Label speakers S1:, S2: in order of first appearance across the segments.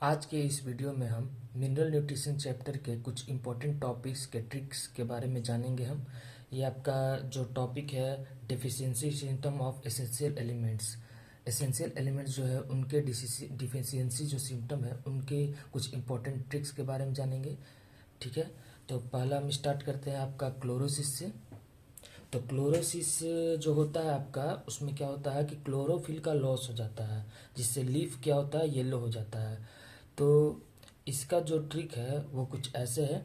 S1: आज के इस वीडियो में हम मिनरल न्यूट्रिशन चैप्टर के कुछ इम्पोर्टेंट टॉपिक्स के ट्रिक्स के बारे में जानेंगे हम। ये आपका जो टॉपिक है deficiency symptom of essential elements. Essential elements जो है उनके डिफिशियंसी जो सिम्टम है उनके कुछ इम्पोर्टेंट ट्रिक्स के बारे में जानेंगे। ठीक है, तो पहला हम स्टार्ट करते हैं आपका क्लोरोसिस से। तो क्लोरोसिस जो होता है आपका, उसमें क्या होता है कि क्लोरोफिल का लॉस हो जाता है, जिससे लीफ क्या होता है, येलो हो जाता है। तो इसका जो ट्रिक है वो कुछ ऐसे है,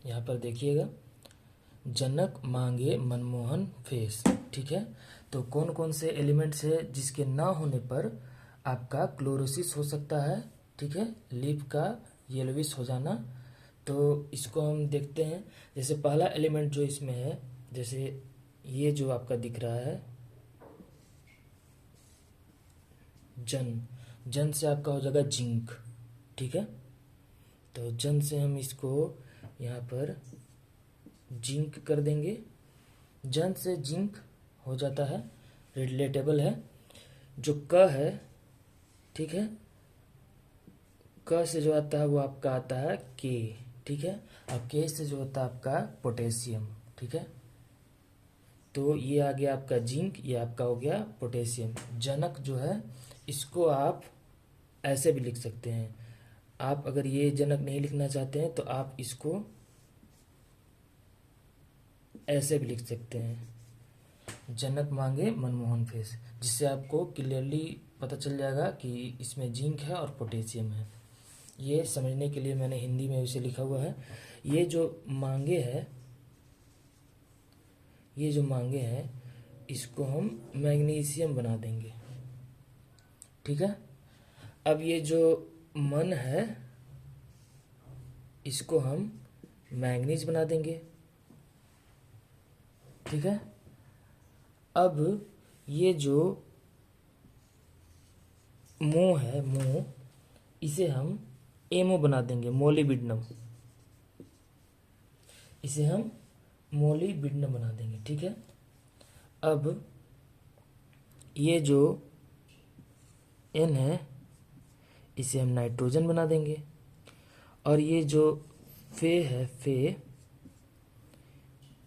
S1: यहाँ पर देखिएगा, जनक मांगे मनमोहन फेस। ठीक है, तो कौन कौन से एलिमेंट्स है जिसके ना होने पर आपका क्लोरोसिस हो सकता है। ठीक है, लीफ का येलोविश हो जाना। तो इसको हम देखते हैं। जैसे पहला एलिमेंट जो इसमें है, जैसे ये जो आपका दिख रहा है जन, जन से आपका हो जाएगा जिंक। ठीक है, तो जन से हम इसको यहाँ पर जिंक कर देंगे। जन से जिंक हो जाता है, रिलेटेबल है। जो क है, ठीक है, क से जो आता है वो आपका आता है के। ठीक है, और के से जो होता है आपका पोटेशियम। ठीक है, तो ये आ गया आपका जिंक, ये आपका हो गया पोटेशियम। जनक जो है इसको आप ऐसे भी लिख सकते हैं। आप अगर ये जनक नहीं लिखना चाहते हैं तो आप इसको ऐसे भी लिख सकते हैं, जनक मांगे मनमोहन फेस, जिससे आपको क्लियरली पता चल जाएगा कि इसमें जिंक है और पोटेशियम है। ये समझने के लिए मैंने हिंदी में इसे लिखा हुआ है। ये जो मांगे है, ये जो मांगे हैं इसको हम मैग्नीशियम बना देंगे। ठीक है, अब ये जो मन है इसको हम मैंगनीज बना देंगे। ठीक है, अब ये जो मो है, मो, इसे हम एमओ बना देंगे, मोलिबिडनम। इसे हम मोलिबिडनम बना देंगे। ठीक है, अब ये जो एन है इसे हम नाइट्रोजन बना देंगे। और ये जो फे है, फे,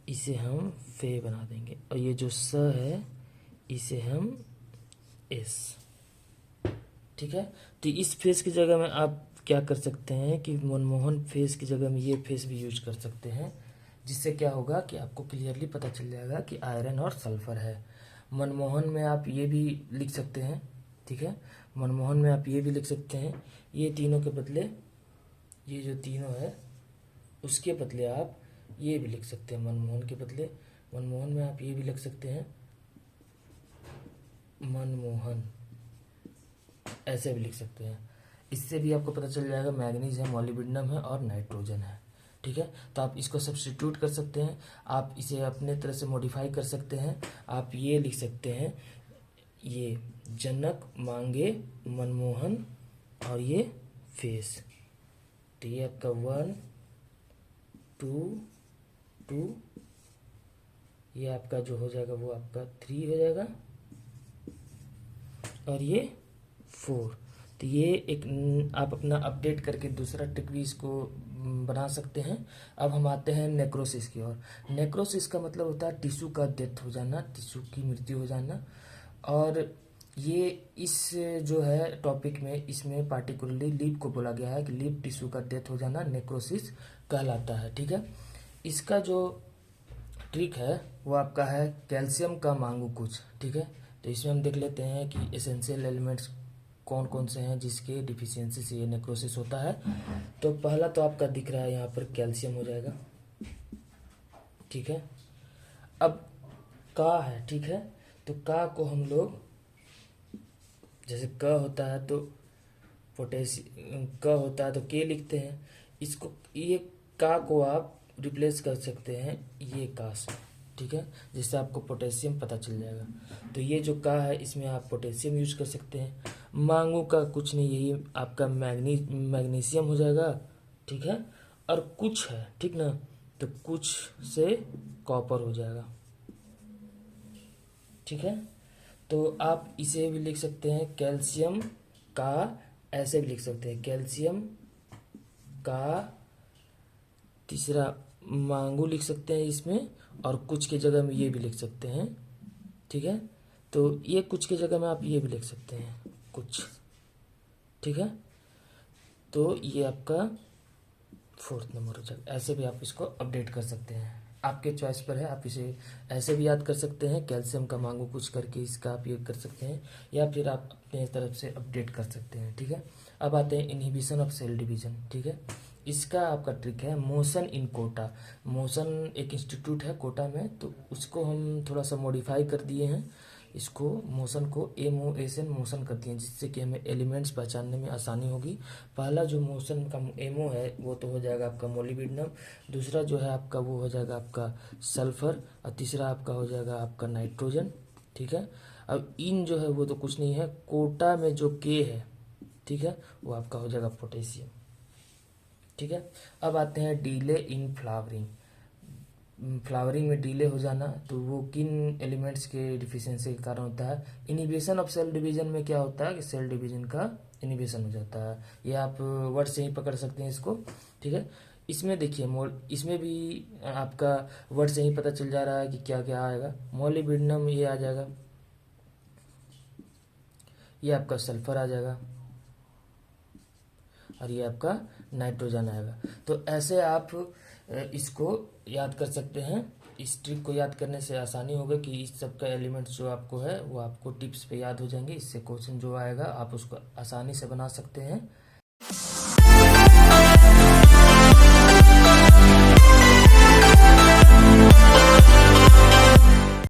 S1: इसे हम फे बना देंगे। और ये जो स है इसे हम एस। ठीक है, तो इस फेस की जगह में आप क्या कर सकते हैं कि मनमोहन फेस की जगह में ये फेस भी यूज कर सकते हैं, जिससे क्या होगा कि आपको क्लियरली पता चल जाएगा कि आयरन और सल्फर है। मनमोहन में आप ये भी लिख सकते हैं। ठीक है, मनमोहन में आप ये भी लिख सकते हैं। ये तीनों के बदले, ये जो तीनों है उसके बदले आप ये भी लिख सकते हैं। मनमोहन के बदले, मनमोहन में आप ये भी लिख सकते हैं, मनमोहन, ऐसे भी लिख सकते हैं। इससे भी आपको पता चल जाएगा मैग्नीज है, मोलिब्डेनम है और नाइट्रोजन है। ठीक है, तो आप इसको सब्स्टिट्यूट कर सकते हैं, आप इसे अपने तरह से मॉडिफाई कर सकते हैं। आप ये लिख सकते हैं, ये जनक मांगे मनमोहन और ये फेस। तो ये आपका 1 2 2, ये आपका जो हो जाएगा वो आपका 3 हो जाएगा, और ये 4। तो ये एक आप अपना अपडेट करके दूसरा ट्रिक भी इसको बना सकते हैं। अब हम आते हैं नेक्रोसिस की ओर। नेक्रोसिस का मतलब होता है टिश्यू का डेथ हो जाना, टिश्यू की मृत्यु हो जाना। और ये इस जो है टॉपिक में, इसमें पार्टिकुलरली लीफ को बोला गया है कि लीफ टिश्यू का डेथ हो जाना नेक्रोसिस कहलाता है। ठीक है, इसका जो ट्रिक है वो आपका है कैल्शियम का मांगू कुछ। ठीक है, तो इसमें हम देख लेते हैं कि एसेंशियल एलिमेंट्स कौन कौन से हैं जिसके डिफिशियंसी से ये नेक्रोसिस होता है। तो पहला तो आपका दिख रहा है यहाँ पर कैल्शियम हो जाएगा। ठीक है, अब का है। ठीक है, तो का को हम लोग, जैसे क होता है तो पोटेशियम, क होता है तो के लिखते हैं। इसको, ये का को आप रिप्लेस कर सकते हैं ये का से। ठीक है, जिससे आपको पोटेशियम पता चल जाएगा। तो ये जो का है इसमें आप पोटेशियम यूज कर सकते हैं। मांगू का कुछ नहीं, यही आपका मैग्नीशियम हो जाएगा। ठीक है, और कुछ है, ठीक ना, तो कुछ से कॉपर हो जाएगा। ठीक है, तो आप इसे भी लिख सकते हैं कैल्शियम का ऐसे भी लिख सकते हैं, कैल्शियम का तीसरा मांगू लिख सकते हैं इसमें, और कुछ की जगह में ये भी लिख सकते हैं। ठीक है, तो ये कुछ की जगह में आप ये भी लिख सकते हैं, कुछ। ठीक है, तो ये आपका 4th नंबर हो जाएगा। ऐसे भी आप इसको अपडेट कर सकते हैं, आपके चॉइस पर है। आप इसे ऐसे भी याद कर सकते हैं, कैल्शियम का मांगू कुछ करके इसका आप ये कर सकते हैं, या फिर आप अपने तरफ से अपडेट कर सकते हैं। ठीक है, अब आते हैं इनहिबिशन ऑफ सेल डिवीजन। ठीक है, इसका आपका ट्रिक है मोशन इन कोटा। मोशन एक इंस्टीट्यूट है कोटा में, तो उसको हम थोड़ा सा मॉडिफाई कर दिए हैं। इसको मोशन को एमओएसएन मोशन कर दिए हैं, जिससे कि हमें एलिमेंट्स पहचानने में आसानी होगी। पहला जो मोशन का एमओ है वो तो हो जाएगा आपका मोलिब्डेनम, दूसरा जो है आपका वो हो जाएगा आपका सल्फर, और तीसरा आपका हो जाएगा आपका नाइट्रोजन। ठीक है, अब इन जो है वो तो कुछ नहीं है, कोटा में जो के है, ठीक है, वो आपका हो जाएगा पोटेशियम। ठीक है, अब आते हैं डीले इन फ्लावरिंग। फ्लावरिंग में डिले हो जाना, तो वो किन एलिमेंट्स के डिफिशियंसी के कारण होता है। इनिबिशन ऑफ सेल डिवीजन में क्या होता है कि सेल डिवीजन का इनिबिशन हो जाता है। ये आप वर्ड से ही पकड़ सकते हैं इसको। ठीक है, इसमें देखिए इसमें भी आपका वर्ड से ही पता चल जा रहा है कि क्या क्या आएगा। मोलिब्डेनम ये आ जाएगा, ये आपका सल्फर आ जाएगा, और ये आपका नाइट्रोजन आएगा। तो ऐसे आप इसको याद कर सकते हैं। इस ट्रिक को याद करने से आसानी होगा कि इस सब का एलिमेंट्स जो आपको है वो आपको टिप्स पे याद हो जाएंगे। इससे क्वेश्चन जो आएगा आप उसको आसानी से बना सकते हैं।